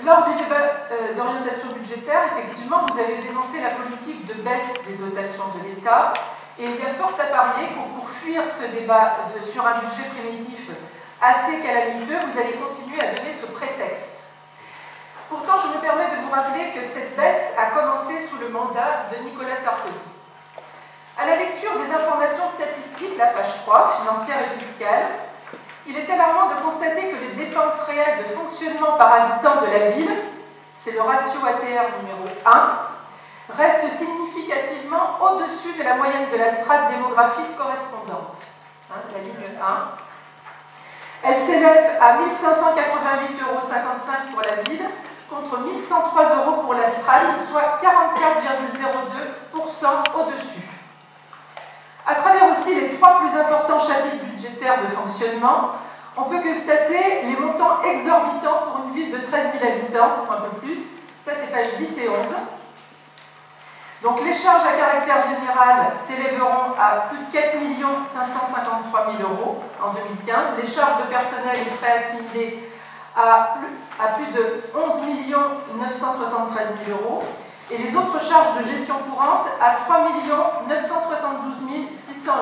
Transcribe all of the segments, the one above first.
Lors du débat d'orientation budgétaire, effectivement, vous avez dénoncé la politique de baisse des dotations de l'État, et il y a fort à parier que pour fuir ce débat sur un budget primitif assez calamiteux, vous allez continuer à donner ce prétexte. Pourtant, je me permets de vous rappeler que cette baisse a commencé sous le mandat de Nicolas Sarkozy. À la lecture des informations statistiques, la page 3, financière et fiscale, il est alarmant de constater que les dépenses réelles de fonctionnement par habitant de la ville, c'est le ratio ATR numéro 1, restent significativement au-dessus de la moyenne de la strate démographique correspondante, la ligne 1. Elle s'élève à 1 588,55 € pour la ville, contre 1 103 € pour la strate, soit 44,02% au-dessus. À travers aussi les 3 plus importants chapitres budgétaires de fonctionnement, on peut constater les montants exorbitants pour une ville de 13 000 habitants, un peu plus. Ça, c'est pages 10 et 11. Donc, les charges à caractère général s'élèveront à plus de 4 553 000 € en 2015. Les charges de personnel et frais assimilés à plus de 11 973 000 €. Et les autres charges de gestion courante à 3 972 600 €.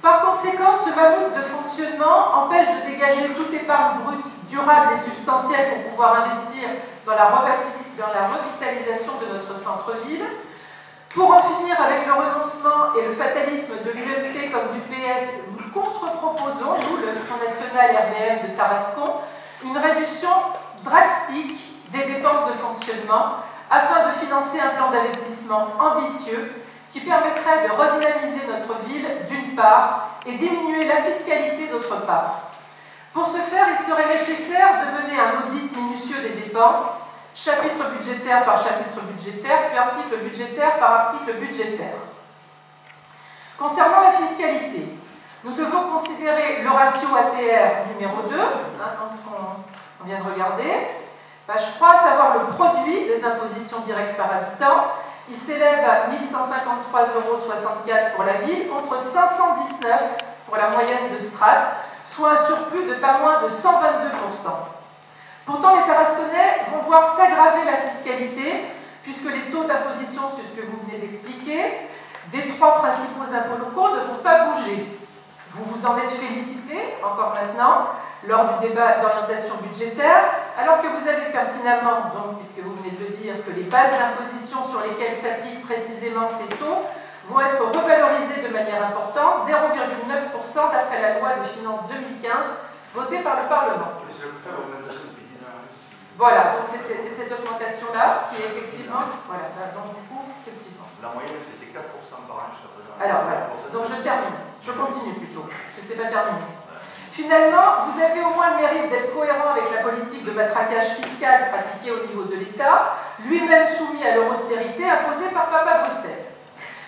Par conséquent, ce mammouth de fonctionnement empêche de dégager toute épargne brute, durable et substantielle pour pouvoir investir dans la revitalisation de notre centre-ville. Pour en finir avec le renoncement et le fatalisme de l'UMP comme du PS, nous contre-proposons, nous, le Front National RBM de Tarascon, une réduction drastique des dépenses de fonctionnement afin de financer un plan d'investissement ambitieux qui permettrait de redynamiser notre ville d'une part et diminuer la fiscalité d'autre part. Pour ce faire, il serait nécessaire de mener un audit minutieux des dépenses, chapitre budgétaire par chapitre budgétaire, puis article budgétaire par article budgétaire. Concernant la fiscalité, nous devons considérer le ratio ATR numéro 2, qu'on vient de regarder, page 3, à savoir le produit des impositions directes par habitant. Il s'élève à 1 153,64 € pour la ville, contre 519 € pour la moyenne de strate, soit un surplus de pas moins de 122%. Pourtant, les Tarasconnais vont voir s'aggraver la fiscalité, puisque les taux d'imposition, c'est ce que vous venez d'expliquer, des 3 principaux impôts locaux ne vont pas bouger. Vous vous en êtes félicité, encore maintenant, lors du débat d'orientation budgétaire, alors que vous avez pertinemment, donc, puisque vous venez de le dire, que les bases d'imposition sur lesquelles s'appliquent précisément ces taux vont être revalorisées de manière importante, 0,9% d'après la loi de finances 2015, votée par le Parlement. Voilà, donc c'est cette augmentation-là qui est effectivement... Voilà, donc du coup, effectivement. La moyenne, c'était 4% par an jusqu'à présent. Alors, voilà, donc je termine. Je continue plutôt, parce que ce n'est pas terminé. Finalement, vous avez au moins le mérite d'être cohérent avec la politique de matraquage fiscal pratiquée au niveau de l'État, lui-même soumis à l'austérité imposée par Papa Bruxelles.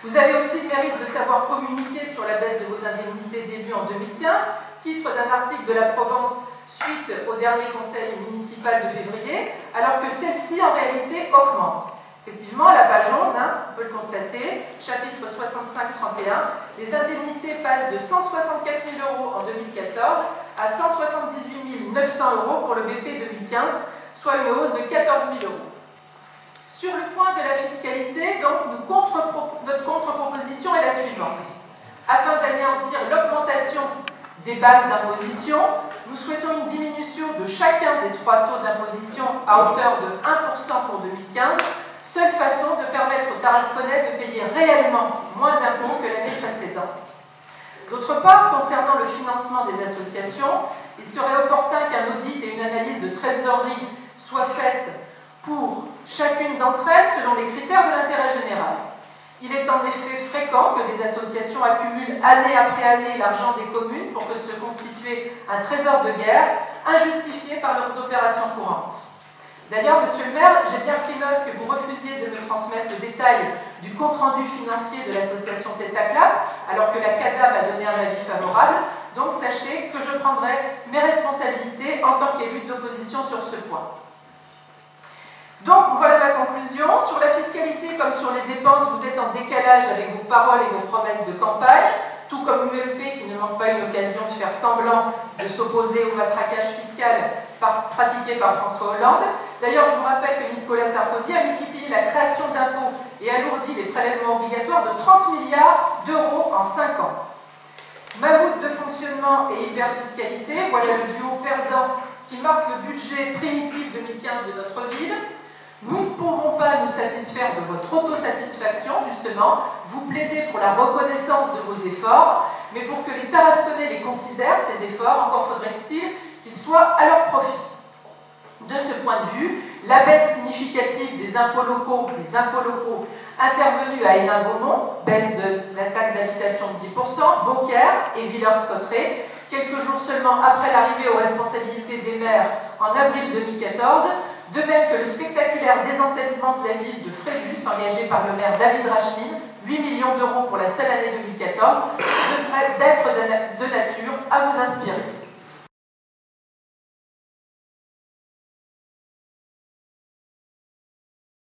Vous avez aussi le mérite de savoir communiquer sur la baisse de vos indemnités d'élus en 2015, titre d'un article de la Provence suite au dernier conseil municipal de février, alors que celle-ci en réalité augmente. Effectivement, à la page 11, on peut le constater, chapitre 65-31, les indemnités passent de 164 000 € en 2014 à 178 900 € pour le BP 2015, soit une hausse de 14 000 €. Sur le point de la fiscalité, donc, notre contre-proposition est la suivante. Afin d'anéantir l'augmentation des bases d'imposition, nous souhaitons une diminution de chacun des 3 taux d'imposition à hauteur de 1% pour 2015, seule façon de permettre aux Tarasconnais de payer réellement moins d'impôts que l'année précédente. D'autre part, concernant le financement des associations, il serait opportun qu'un audit et une analyse de trésorerie soient faites pour chacune d'entre elles selon les critères de l'intérêt général. Il est en effet fréquent que des associations accumulent année après année l'argent des communes pour que se constitue un trésor de guerre injustifié par leurs opérations courantes. D'ailleurs, monsieur le maire, j'ai bien pris note que vous refusiez de me transmettre le détail du compte-rendu financier de l'association Tétaclap, alors que la CADA m'a donné un avis favorable. Donc, sachez que je prendrai mes responsabilités en tant qu'élu de l'opposition sur ce point. Donc, voilà ma conclusion. Sur la fiscalité comme sur les dépenses, vous êtes en décalage avec vos paroles et vos promesses de campagne. tout comme UMP qui ne manque pas une occasion de faire semblant de s'opposer au matraquage fiscal pratiqué par François Hollande. D'ailleurs, je vous rappelle que Nicolas Sarkozy a multiplié la création d'impôts et alourdi les prélèvements obligatoires de 30 milliards d'euros en 5 ans. Mammouth de fonctionnement et hyperfiscalité, voilà le duo perdant qui marque le budget primitif 2015 de notre ville. Nous ne pouvons pas nous satisfaire de votre autosatisfaction, justement. Vous plaidez pour la reconnaissance de vos efforts, mais pour que les Tarasconnais les considèrent, ces efforts, encore faudrait-il qu'ils soient à leur profit. De ce point de vue, la baisse significative des impôts locaux intervenue à Hénin-Beaumont, baisse de la taxe d'habitation de 10%, Beaucaire et Villers-Cotterêts, quelques jours seulement après l'arrivée aux responsabilités des maires en avril 2014, de même que le spectaculaire désendettement de la ville de Fréjus, engagé par le maire David Rachlin, 8 millions d'euros pour la seule année 2014, devrait être de nature à vous inspirer.